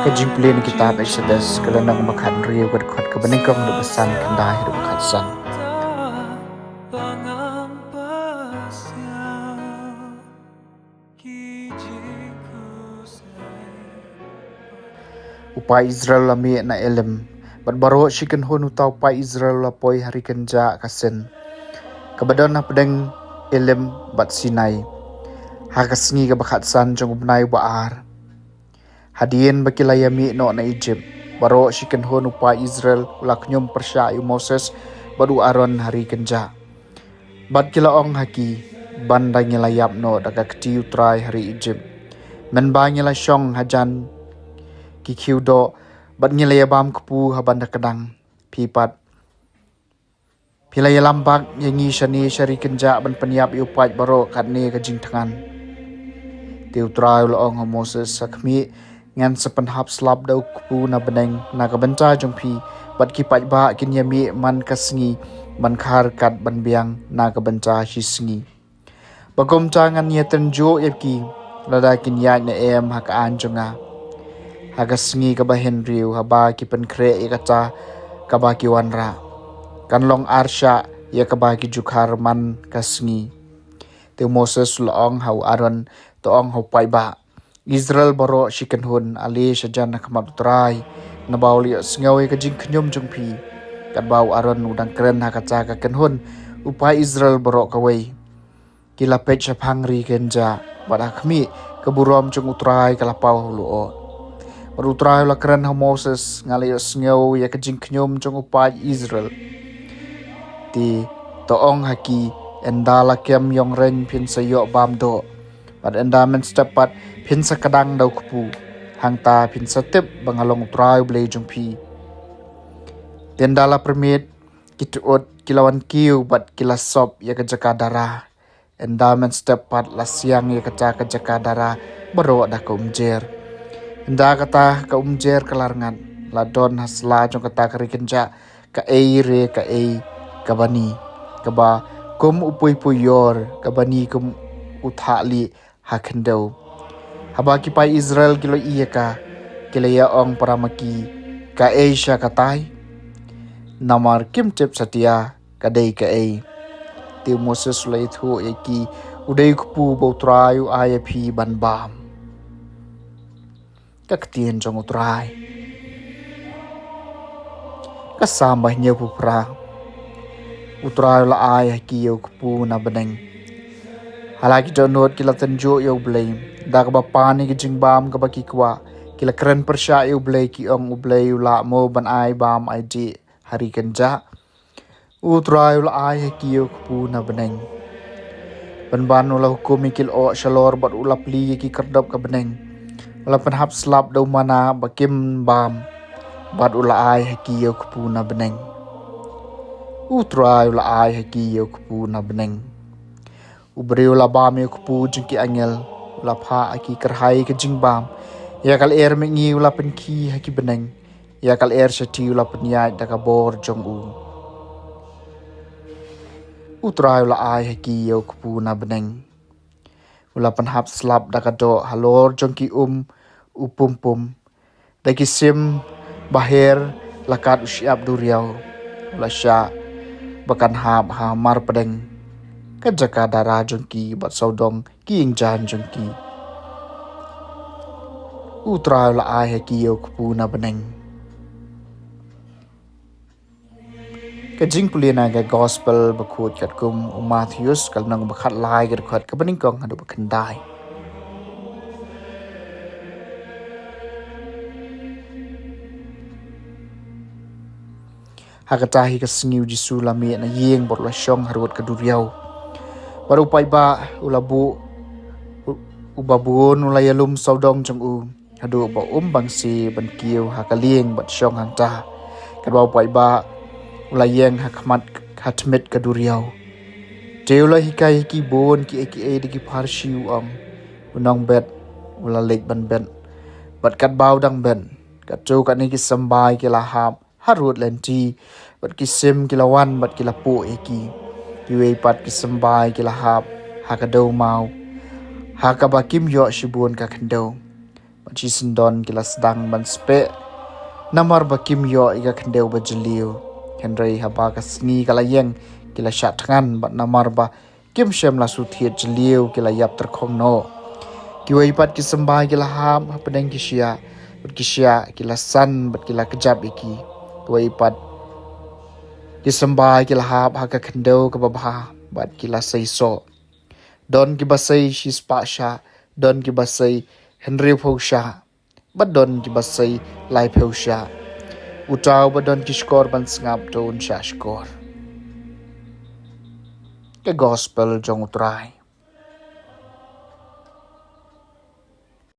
Kajimplin kitab Exodus kalanang makan riu kadkot kabaningkong na basan kandahi na bakatsan. Upay Israel lami na elem, baro shikan hun utaw upay Israel lapoy harikan ja kasen. Kabadon na pedeng elem bat Sinai, hakasngi ka bakatsan jong ubnay baar. Hadiin bakilayami no na Egypt, baro shikan hun upay Israel ulaknyom persya yu Moses baru aron harikan ja. Bat kilaong haki, banda ngilayap no dagakti utray hari Egypt. Menba ngilasyong hajan kikiudo bat ngilayabam kepu habanda kedang pipat pilay lambak yangi shani shari kenja ban penyap iupat baro katne kajing tangan tiutrai loong Moses sakmi ngan sepenhap slap dau kepu na beneng na kabenca jongpi bat kipat ba kinyami man kasngi man khar kat ban biang na kabenca hisngi bagom jangan ye tenjo yepki lada kinya na em hakaan jonga hagasngi kabahen riu haba ki penkre ikaca kabaki wanra kanlong arsha ya kabaki jukhar man kasngi te Moses loong hau aron toong hau paiba Israel baro shikan hun ali shajan nakmat trai nabauli sngawi kajing knyom jungpi kadbau aron udang keren hakaca ka kenhun upai Israel baro kawai kila pech phangri kenja badakmi kaburom jung utrai kalapau luo Marutray la keren ha Moses ngali sngaw ya kajing knyom jong upay Israel. Ti toong haki endala kem yong ren pin sayo bamdo. Pat endamen stepat pin sa kadang daw kupu. Hangta pin sa tip bangalong utray blay jong pi. Tendala permit kituot kilawan kiu bat kilasop ya kajaka dara. Endamen stepat lasyang ya kajaka dara baro da kumjer. Inda kata ka umjer kelarangan ladon hasla jong kata karikenja ka eire ka ei kabani kaba kum upui puyor kabani kum uthali hakendau haba kipai Israel kilo iya ka kilaya ong paramaki ka Asia katai namar kim tip satia kadai ka ei ti Moses lai thu eki udai kupu bautrayu ayapi banbam kaktian jong utray kasambah nya pupra utray la ay kiyo kupu na beneng halaki jonot kila tenjo yo blame dak bapani ki jingbam ka bakikwa kila keren persya yo blay ki ong ublay la mo ban ay bam ay di hari kenja utray la ay kiyo kupu na beneng ban ula hukum ikil o shalor bat ulap li ki kerdop ka beneng wala penhap slap daw mana bakim bam bad ula ay hakiyo kupu na beneng utray ula ay hakiyo kupu na beneng ubri ula bam yo kupu jengki angel ula pha aki kerhai ke jingbam ya kal er mengi ula penki haki beneng ya kal er shati ula penyai daka bor jong u utray ula ay hakiyo kupu na beneng ula penhap slap dakado halor jongki upumpum daki sim bahir lakat usyap duriau ula sya bakan hap hamar pedeng kajaka dara jongki bat saudong kiing jan jongki utray ula ay hakiyo kupu na beneng kajing pulina ga gospel bakut katkum Matthews kalnang bakat lai gadkot kabaningkong hadu bakandai hakatahi kasngiu jisu lami na yeng bot lasyong harut kaduriau baru pai ba ulabu ubabun ulayalum saudong jong u hadu ba bangsi ban kiu hakalieng bat syong hangta kadbau pai ba ulayeng hakmat hatmet kaduriau teula hikai ki bon ki eki digi parshiu unong bet ulalek ban ben bat kadbau dang ben katu kani ki sambai ki lahap harut lenti bat kisim kilawan bat kilapu eki kiwe pat kisambai kilahap hakadau mau hakabakim yo shibun ka kendo jisendon kila sedang ban spe namar ba kim yo iga kendeu ba jeliu henry haba ka sni kala yeng kila shat tangan ba namar ba kim shem la su thiet jeliu kila yap terkhong no kiwai pat ki sembah kila ham pedang kisya kila san bat kila kejap iki kiwai pat ki sembah kila hab ha ka kendeu ka babha bat kila saiso don ki basai shispa sha don ki basai henry phosha badon ki basai lai phosha utau badon ki skor ban sngap don sha skor the gospel jong utrai